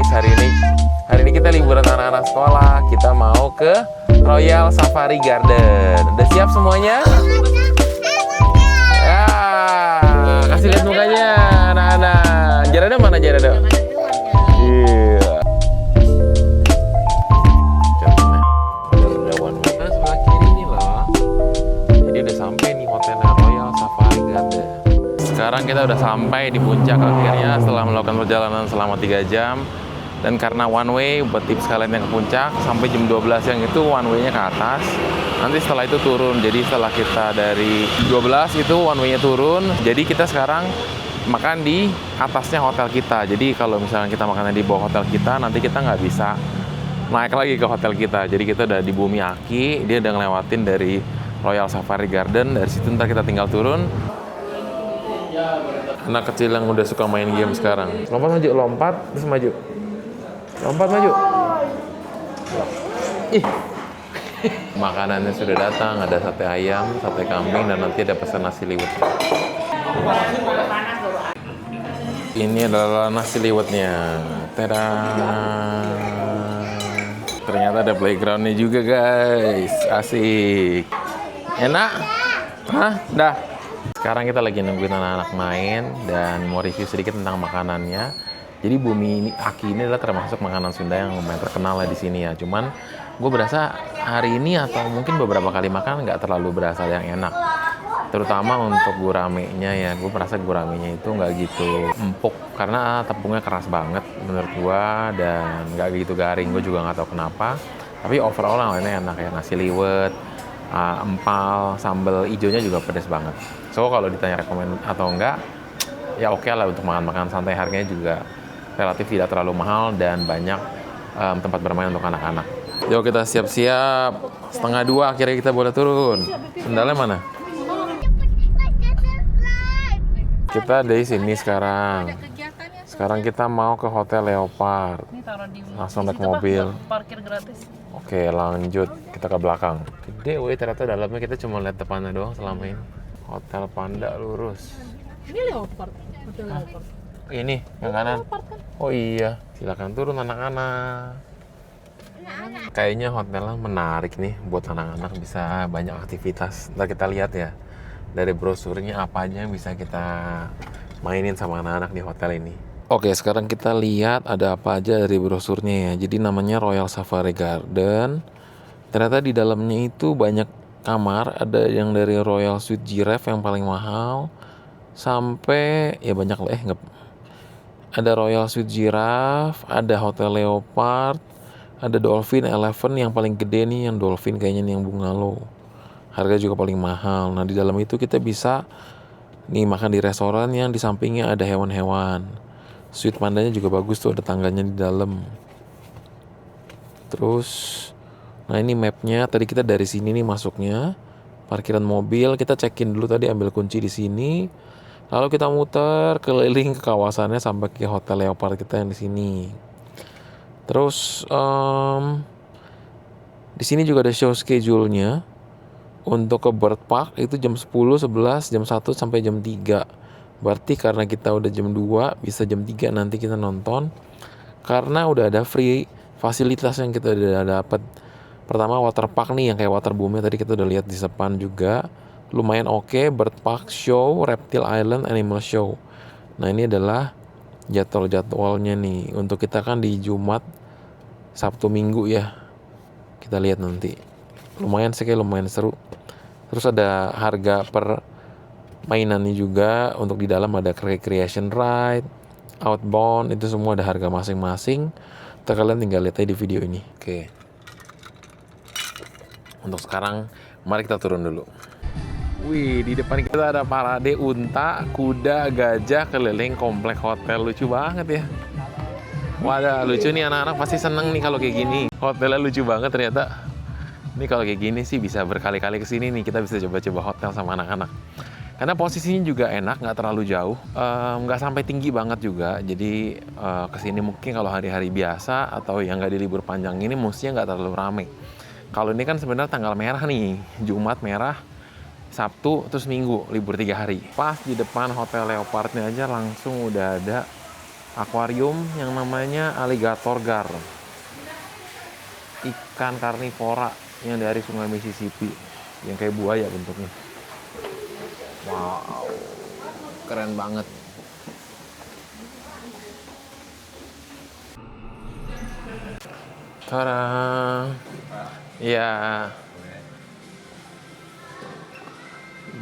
guys, hari ini kita liburan anak-anak sekolah. Kita mau ke Royal Safari Garden. Udah siap semuanya? Ya, kasih lihat mukanya anak-anak. Jarada mana Jarada? Iya. Ada one way sebelah kiri nih loh. Jadi udah sampai nih hotelnya Royal Safari Garden. Sekarang kita udah sampai di puncak akhirnya setelah melakukan perjalanan selama 3 jam. Dan karena one way, buat tips kalian yang ke puncak, sampai jam 12 yang itu one way-nya ke atas. Nanti setelah itu turun. Jadi setelah kita dari 12 itu one way-nya turun. Jadi kita sekarang makan di atasnya hotel kita. Jadi kalau misalnya kita makannya di bawah hotel kita, nanti kita nggak bisa naik lagi ke hotel kita. Jadi kita udah di Bumi Aki, dia udah ngelewatin dari Royal Safari Garden. Dari situ ntar kita tinggal turun. Anak kecil yang udah suka main game sekarang. Lompat maju, lompat, terus maju. Lompat maju. Ih. Makanannya sudah datang, ada sate ayam, sate kambing, dan nanti ada pesan nasi liwet. Ini adalah nasi liwetnya. Tada. Ternyata ada playgroundnya juga guys. Asik. Enak? Hah? Dah. Sekarang kita lagi nungguin anak-anak main dan mau review sedikit tentang makanannya. Jadi Bumi Aki ini adalah termasuk makanan Sunda yang lumayan terkenal lah di sini ya. Cuman gue berasa hari ini atau mungkin beberapa kali makan nggak terlalu berasa yang enak. Terutama untuk guramenya ya. Gue merasa guramenya itu nggak gitu empuk karena tepungnya keras banget menurut gue dan nggak gitu garing. Gue juga nggak tahu kenapa. Tapi overall yang lainnya enak ya. Nasi liwet, empal, sambal hijaunya juga pedas banget. So kalau ditanya rekomend atau enggak, ya oke lah untuk makan-makan santai. Harganya juga relatif tidak terlalu mahal dan banyak tempat bermain untuk anak-anak. Yuk kita siap-siap. 1:30 akhirnya kita boleh turun. Sendalnya mana? Kita di sini sekarang. Sekarang kita mau ke Hotel Leopard. Langsung naik mobil. Parkir gratis. Oke, lanjut. Kita ke belakang. Gede, woi, ternyata dalamnya kita cuma lihat depannya doang selama ini. Hotel Panda lurus. Ini Leopard. Hotel Leopard. Ini yang kanan. Oh iya, silakan turun anak-anak. Kayaknya hotelnya menarik nih buat anak-anak, bisa banyak aktivitas. Ntar kita lihat ya dari brosurnya apa aja yang bisa kita mainin sama anak-anak di hotel ini. Oke, sekarang kita lihat ada apa aja dari brosurnya ya. Jadi namanya Royal Safari Garden. Ternyata di dalamnya itu banyak kamar. Ada yang dari Royal Suite Giraffe yang paling mahal sampai ya banyak lah ada Royal Suite Giraffe, ada Hotel Leopard, ada Dolphin Eleven yang paling gede nih, yang Dolphin kayaknya nih yang bungalow. Harga juga paling mahal. Nah di dalam itu kita bisa nih makan di restoran yang di sampingnya ada hewan-hewan. Suite Pandanya juga bagus tuh, ada tangganya di dalam. Terus, nah ini mapnya. Tadi kita dari sini nih masuknya. Parkiran mobil, kita check-in dulu tadi, ambil kunci di sini. Lalu kita muter keliling ke kawasannya sampai ke Hotel Leopard kita yang di sini. Terus di sini juga ada show schedule-nya. Untuk ke Bird Park itu jam 10, 11, jam 1 sampai jam 3. Berarti karena kita udah jam 2, bisa jam 3 nanti kita nonton. Karena udah ada free fasilitas yang kita udah dapat. Pertama water park nih yang kayak water boom tadi kita udah lihat di depan juga. Lumayan oke. Bird Park Show, Reptile Island, Animal Show. Nah ini adalah jadwalnya nih. Untuk kita kan di Jumat, Sabtu, Minggu ya. Kita lihat nanti. Lumayan sih, kayak lumayan seru. Terus ada harga per mainannya juga. Untuk di dalam ada recreation ride, outbound, itu semua ada harga masing-masing. Ntar kalian tinggal lihat aja di video ini. Oke. Untuk sekarang, mari kita turun dulu. Wih, di depan kita ada parade unta, kuda, gajah keliling komplek hotel. Lucu banget ya. Wadah, lucu nih anak-anak pasti seneng nih kalau kayak gini. Hotelnya lucu banget ternyata. Ini kalau kayak gini sih bisa berkali-kali kesini nih. Kita bisa coba-coba hotel sama anak-anak. Karena posisinya juga enak, nggak terlalu jauh. Nggak sampai tinggi banget juga. Jadi kesini mungkin kalau hari-hari biasa atau yang nggak di libur panjang ini mestinya nggak terlalu rame. Kalau ini kan sebenarnya tanggal merah nih. Jumat merah, Sabtu, terus Minggu, libur 3 hari. Pas di depan Hotel Leopardnya aja langsung udah ada akuarium yang namanya alligator gar. Ikan karnivora yang dari Sungai Mississippi, yang kayak buaya bentuknya. Wow, keren banget. Tada. Iya.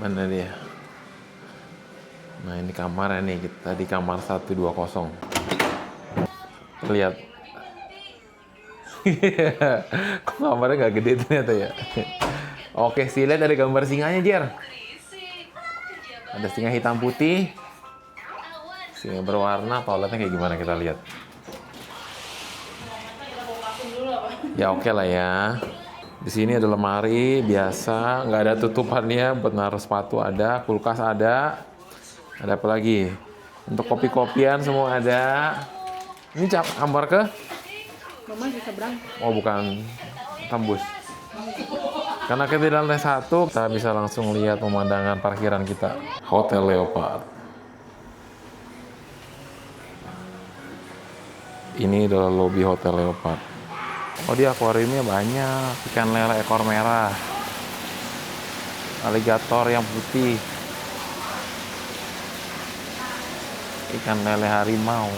Mana dia? Nah, ini kamarnya nih. Kita di kamar 120. Lihat. Kok kamarnya nggak gede ternyata ya? Oke, sih lihat ada gambar singanya, Jer. Ada singa hitam putih. Singa berwarna, toiletnya kayak gimana kita lihat. Ya oke lah ya. Di sini ada lemari biasa, nggak ada tutupannya buat naruh sepatu ada, kulkas ada. Ada apa lagi? Untuk kopi-kopian semua ada. Ini kamar ke? Mama di seberang. Oh bukan, tembus. Karena kita di lantai 1, kita bisa langsung lihat pemandangan parkiran kita. Hotel Leopard. Ini adalah lobi Hotel Leopard. Oh, di akuariumnya banyak. Ikan lele ekor merah. Alligator yang putih. Ikan lele harimau.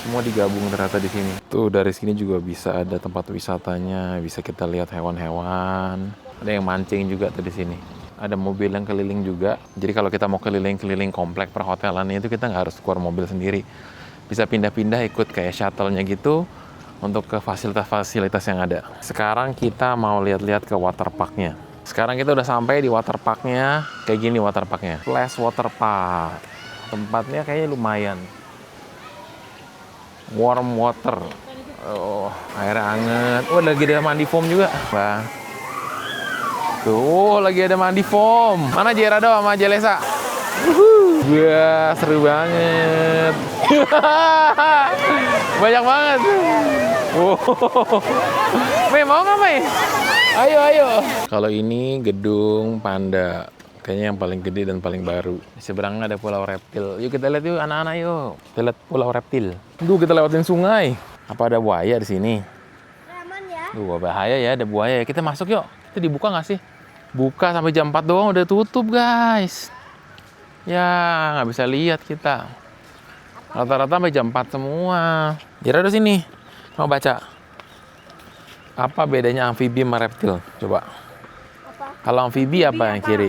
Semua digabung ternyata di sini. Tuh, dari sini juga bisa ada tempat wisatanya. Bisa kita lihat hewan-hewan. Ada yang mancing juga tuh di sini. Ada mobil yang keliling juga. Jadi kalau kita mau keliling-keliling komplek perhotelan itu kita nggak harus keluar mobil sendiri. Bisa pindah-pindah ikut kayak shuttle-nya gitu. Untuk ke fasilitas-fasilitas yang ada. Sekarang kita mau lihat-lihat ke waterparknya. Sekarang kita udah sampai di waterparknya. Kayak gini waterparknya. Splash Waterpark. Tempatnya kayaknya lumayan. Warm water. Oh, airnya anget. Oh, lagi ada mandi foam juga. Bang. Tuh, lagi ada mandi foam. Mana Gerardo sama Jelesa? Wah, seru banget. Banyak banget. Wow. Mei, mau nggak, Mei? Ayo, ayo. Kalau ini gedung Panda. Kayaknya yang paling gede dan paling baru. Di seberangnya ada pulau reptil. Yuk kita lihat yuk, anak-anak yuk. Kita lihat pulau reptil. Duh, kita lewatin sungai. Apa ada buaya di sini? Aman ya. Duh, bahaya ya, ada buaya. Kita masuk yuk. Itu dibuka nggak sih? Buka sampai jam 4 doang udah tutup, guys. Ya, nggak bisa lihat kita. Rata-rata sampai jam 4 semua. Jadi ada sini. Mau baca. Apa bedanya amfibi sama reptil? Coba. Apa? Kalau amfibi apa yang kiri?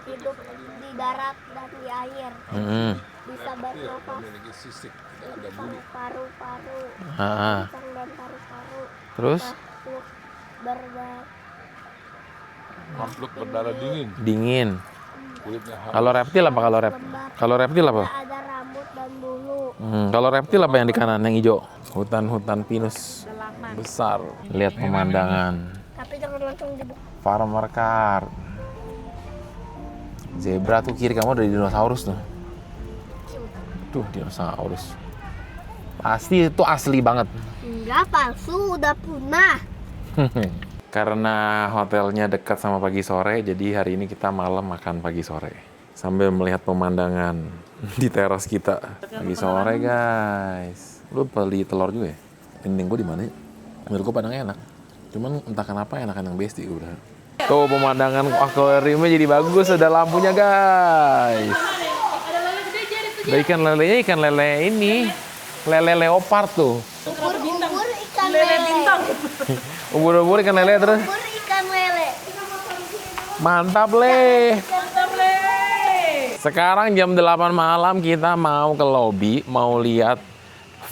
Hidup di darat dan di air. Bisa bernafas. Paru-paru. Pisang dan paru-paru. Terus? Makhluk berdarah dingin. Dingin. Kulitnya halus. Kalau reptil apa? Kalau reptil apa? Ada rambut dan bulu. Kalau reptil apa yang di kanan, yang hijau? Hutan-hutan pinus besar. Lihat pemandangan. Tapi jangan langsung dibuka. Farmer car. Zebra tuh kiri kamu dari dinosaurus tuh. Tuh dinosaurus. Pasti itu asli banget. Enggak, palsu. Udah punah. Karena hotelnya dekat sama pagi sore, jadi hari ini kita malam makan pagi sore. Sambil melihat pemandangan di teras kita. Pagi sore, guys. Lu beli telur juga ya? Dinding gua di mana ya? Menurut gua padangnya enak. Cuman entah kenapa enakan yang besti udah. Tuh pemandangan akuariumnya jadi bagus, ada lampunya, guys. Ada ikan lelenya, ikan lele ini. Lele leopard tuh. Ubur-ubur ikan lele. Ubur-ubur ikan lele terus. Ubur ikan lele. Mantap, Le. Sekarang jam 8 malam kita mau ke lobi, mau lihat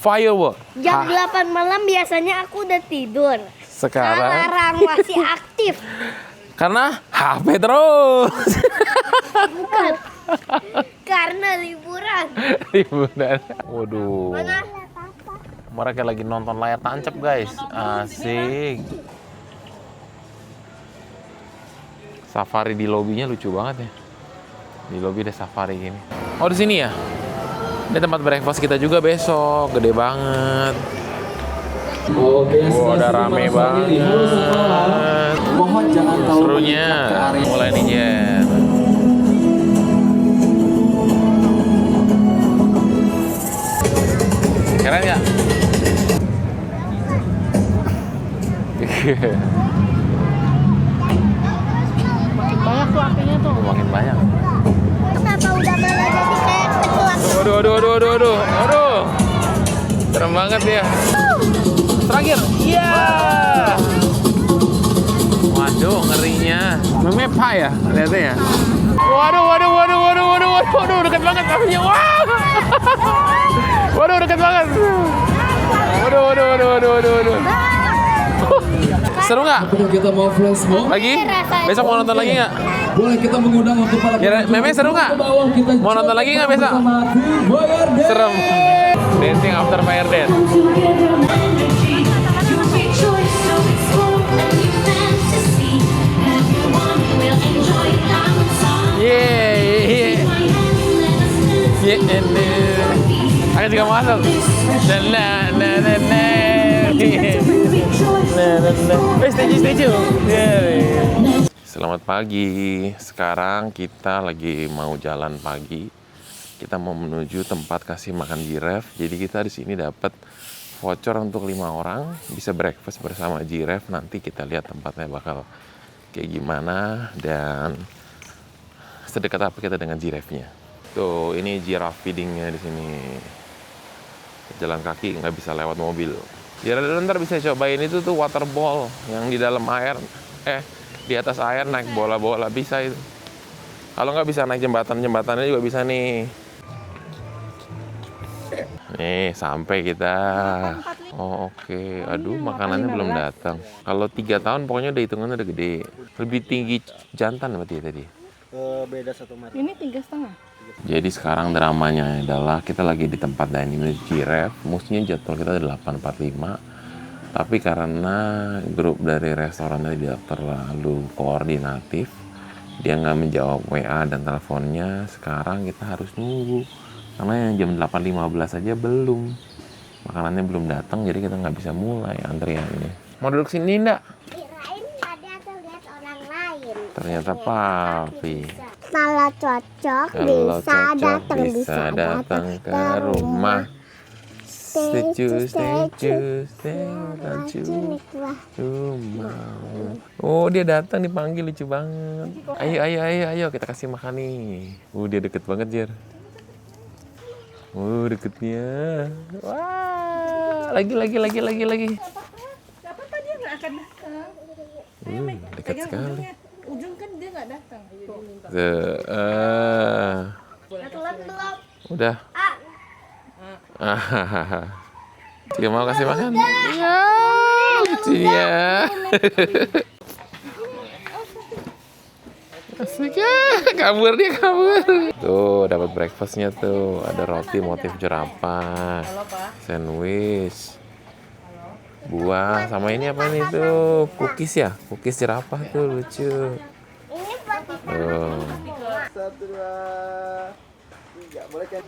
firework. Jam 8 malam biasanya aku udah tidur. Sekarang Sekarang masih aktif. karena HP terus. Bukan. Karena liburan. Liburan. Waduh. Mana? Mereka lagi nonton layar tancap, guys. Asik. Safari di lobinya lucu banget ya. Di lobi ada safari gini. Oh, di sini ya? Ini tempat breakfast kita juga besok. Gede banget. Oh, udah rame banget. Mohon jangan terlalu Serunya. Mulai nih, Jen. Keren nggak? Makin banyak tuh apinya tuh. Makin banyak. Kenapa udah malah jadi kayak petualang? Aduh. Serem banget ya. Terakhir. Iya. Waduh, ngerinya. Memepa ya, lihatnya ya. Waduh, dekat banget apinya. Wah. Waduh, dekat banget. Waduh. Seru nggak? Apakah kita mau flash mob? Lagi? Besok mau nonton lagi nggak? Boleh kita mengundang untuk para Ya, Meme seru nggak? Mau nonton lagi nggak besok? Serem. Dancing after fire dance. Yeah. Aku juga masuk. Stay. Selamat pagi. Sekarang kita lagi mau jalan pagi. Kita mau menuju tempat kasih makan giraffe. Jadi kita di sini dapat voucher untuk 5 orang, bisa breakfast bersama giraffe. Nanti kita lihat tempatnya bakal kayak gimana dan sedekat apa kita dengan giraffe-nya. Tuh, ini giraffe feeding-nya di sini. Jalan kaki, nggak bisa lewat mobil. Ya, ntar bisa cobain itu tuh waterball yang di dalam air, di atas air naik bola-bola, bisa itu. Kalau nggak bisa naik jembatannya juga bisa nih. Nih, sampai kita. Oh, oke. Aduh, makanannya belum datang. Kalau 3 tahun pokoknya udah hitungannya udah gede. Lebih tinggi jantan berarti ya tadi. Beda 1 meter. Ini 3,5. Jadi sekarang dramanya adalah kita lagi di tempat dining giraffe. Mestinya jadwal kita 8.45. Tapi karena grup dari restoran tadi tidak terlalu koordinatif, dia nggak menjawab WA dan teleponnya. Sekarang kita harus nunggu. Karena yang jam 8.15 aja belum. Makanannya belum datang, jadi kita nggak bisa mulai antriannya. Mau duduk sini enggak? Kirain ada tuh lihat orang lain. Ternyata papi. Kalau cocok Kalau bisa cocok bisa datang ke rumah. Setuju rumah. Oh, dia datang dipanggil, lucu banget. Ayo kita kasih makan nih. Dia deket banget, Jer. Deketnya. Wah, lagi. Siapa tadi yang nggak akan datang? Dekat sekali. Ujung kan dia nggak datang. Telat belum? Udah. Dia mau kasih makan? Iya, lucu ya. Asik ya, kabur. Tuh, dapat breakfastnya tuh. Ada roti motif jerapah, sandwich, buah, sama ini apa nih tuh? Cookies ya? Cookies jerapah tuh, lucu. Ini buat Tuh. 1, 2, 3. Boleh kan?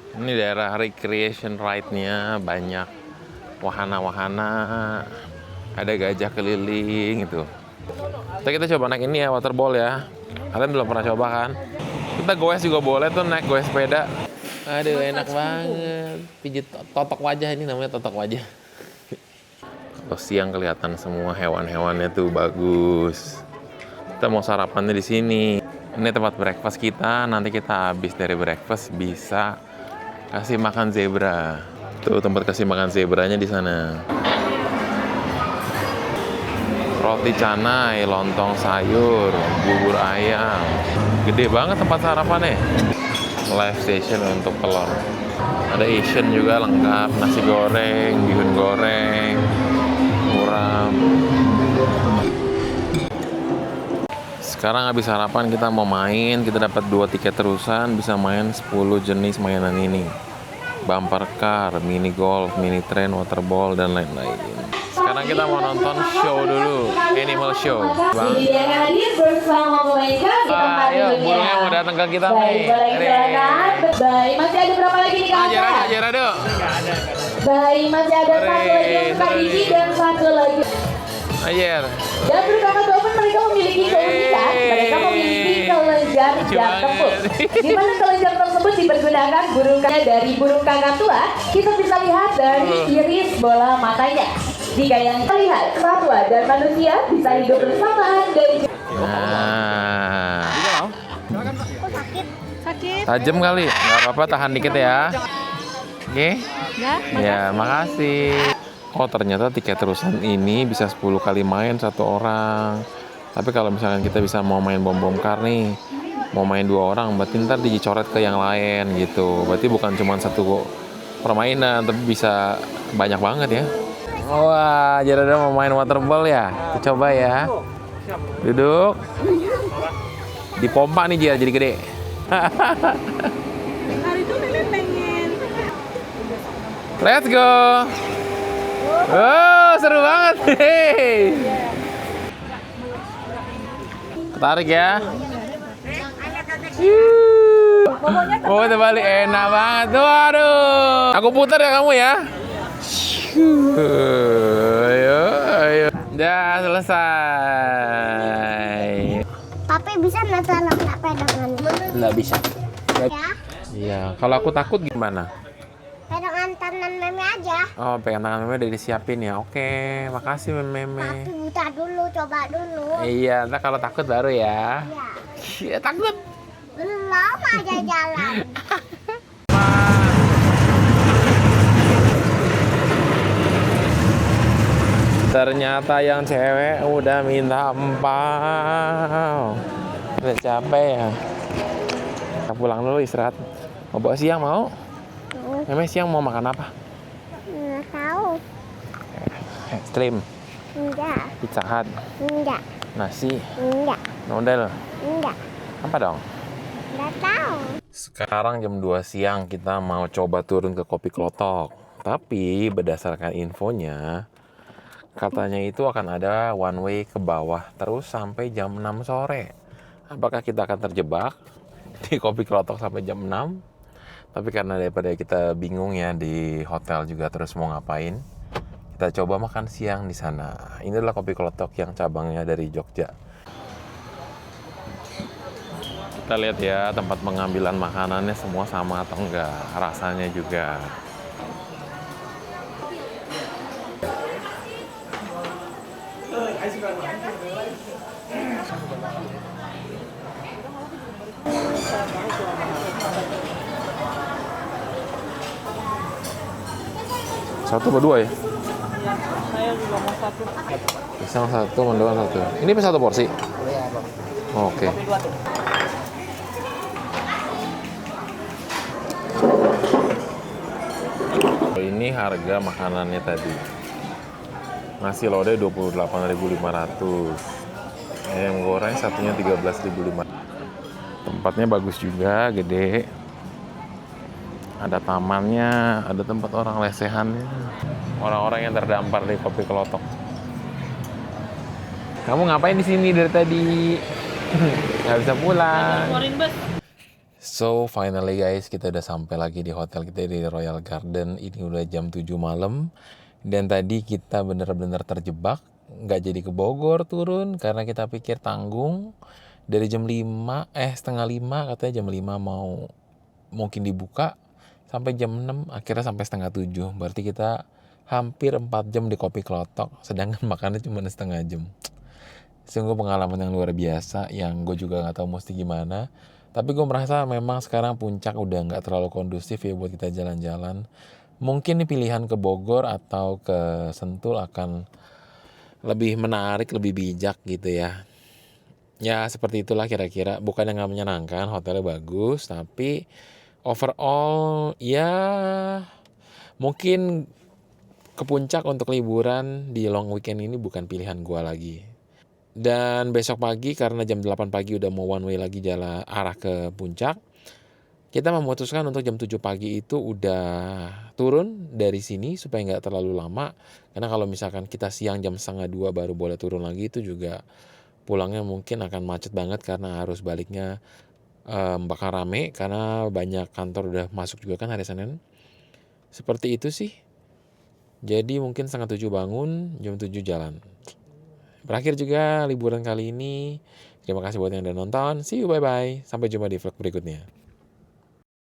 Ini daerah recreation ride-nya, banyak wahana-wahana, ada gajah keliling gitu. Kita coba naik ini ya, waterball ya. Kalian belum pernah coba kan? Kita goes juga boleh tuh, naik goes sepeda. Aduh, enak banget. Pijit totok wajah, ini namanya totok wajah. Kalau siang kelihatan semua hewan-hewannya tuh bagus. Kita mau sarapannya di sini. Ini tempat breakfast kita. Nanti kita habis dari breakfast bisa kasih makan zebra. Tuh tempat kasih makan zebranya di sana. Roti canai, lontong sayur, bubur ayam. Gede banget tempat sarapannya. Live station untuk telur. Ada Asian juga lengkap, nasi goreng, bihun goreng, muram. Sekarang habis sarapan kita mau main, kita dapat 2 tiket terusan, bisa main 10 jenis mainan ini. Bumper car, mini golf, mini train, waterball, dan lain-lain. Sekarang kita mau nonton show dulu, animal show. Bang. Yang hadir bersama mereka di tempat Ayo, dulunya. burungnya mau datang ke kita Baik, nih. boleh silakan. Baik, masih ada berapa lagi nih kawan? Ajar ado. Baik, masih ada satu lagi yang buka gigi dan satu lagi. Ajar. Dan bersama teman mereka memiliki keunikan. Mereka memiliki kelenjar Lucu jam banget. tempur. Di mana kelenjar tersebut dipergunakan Sedangkan burung dari burung kakak tua, kita bisa lihat dari iris bola matanya. Jika yang terlihat, satwa dan manusia bisa hidup bersamaan dari Nah, Kok sakit? Sakit. tajam kali. Nggak apa-apa, tahan dikit ya. Oke? Ya. Ya, makasih. Oh, ternyata tiket terusan ini bisa 10 kali main satu orang. Tapi kalau misalkan kita bisa mau main bom-bom kar nih, mau main 2 orang, berarti ntar dicoret ke yang lain gitu. Berarti bukan cuma satu permainan, tapi bisa banyak banget ya. Wah, jadi ada mau main waterball ya? Kita coba ya. Duduk. Dipompa nih Jia, jadi gede. Hari itu nenek pengen. Let's go. Oh, seru banget. Hey. Tarik ya. Oh, terbalik enak banget. Waduh. Aku putar ya kamu ya. Ayo, ayo. Udah selesai. Tapi bisa nggak pedangan? Nggak bisa. Ya, Iya, kalau aku takut gimana? pegangan tangan meme aja. Oh, pegang tangan meme udah disiapin ya. Oke, makasih meme. Tapi buta dulu, coba dulu. Iya, ntar kalau takut baru ya. Ya, Iya, takut. belum aja jalan. Ternyata yang cewek udah minta empal. Udah capek ya. Kita pulang dulu istirahat. Mau bawa siang mau? Meme siang mau makan apa? Nggak tahu. Ekstrim, Enggak, Pizza Hut, enggak, nasi, enggak, nodel. enggak. Apa dong? Nggak tahu. Sekarang jam 2 siang kita mau coba turun ke Kopi Klotok. Tapi berdasarkan infonya, katanya itu akan ada one way ke bawah terus sampai jam 6 sore. Apakah kita akan terjebak di Kopi Klotok sampai jam 6? Tapi karena daripada kita bingung ya di hotel juga terus mau ngapain, kita coba makan siang di sana. Ini adalah Kopi Klotok yang cabangnya dari Jogja. Kita lihat ya tempat pengambilan makanannya semua sama atau enggak, rasanya juga. Satu berdua ya? Saya juga mau satu. Pisang satu, mendoan satu. Ini satu porsi? Oke. Ini harga makanannya tadi. Nasi lodeh 28.500. Ayam goreng satunya 13.500. Tempatnya bagus juga, gede. Ada tamannya, ada tempat orang lesehannya. Orang-orang yang terdampar di Kopi Klotok. Kamu ngapain di sini dari tadi? Nggak bisa pulang. Keluarin bus. So, finally guys, kita udah sampai lagi di hotel kita di Royal Garden. Ini udah jam 7 malam. Dan tadi kita bener-bener terjebak. Nggak jadi ke Bogor turun, karena kita pikir tanggung. Dari jam 5, setengah 5, katanya jam 5 mau mungkin dibuka. Sampai jam 6, akhirnya sampai setengah 7. Berarti kita hampir 4 jam di Kopi Klotok. Sedangkan makannya cuma setengah jam. Sungguh pengalaman yang luar biasa, yang gue juga nggak tahu mesti gimana. Tapi gue merasa memang sekarang puncak udah nggak terlalu kondusif ya buat kita jalan-jalan. Mungkin nih pilihan ke Bogor atau ke Sentul akan lebih menarik, lebih bijak gitu ya. Ya seperti itulah kira-kira. Bukan yang nggak menyenangkan, hotelnya bagus, tapi overall ya mungkin ke puncak untuk liburan di long weekend ini bukan pilihan gue lagi. Dan besok pagi karena jam 8 pagi udah mau one way lagi jalan arah ke puncak, kita memutuskan untuk jam 7 pagi itu udah turun dari sini supaya nggak terlalu lama. Karena kalau misalkan kita siang jam setengah 2 baru boleh turun lagi, itu juga pulangnya mungkin akan macet banget karena arus baliknya bakal rame karena banyak kantor udah masuk juga kan hari Senin. Seperti itu sih. Jadi mungkin setengah 7 bangun, jam 7 jalan. Berakhir juga liburan kali ini. Terima kasih buat yang udah nonton. See you, bye-bye. Sampai jumpa di vlog berikutnya.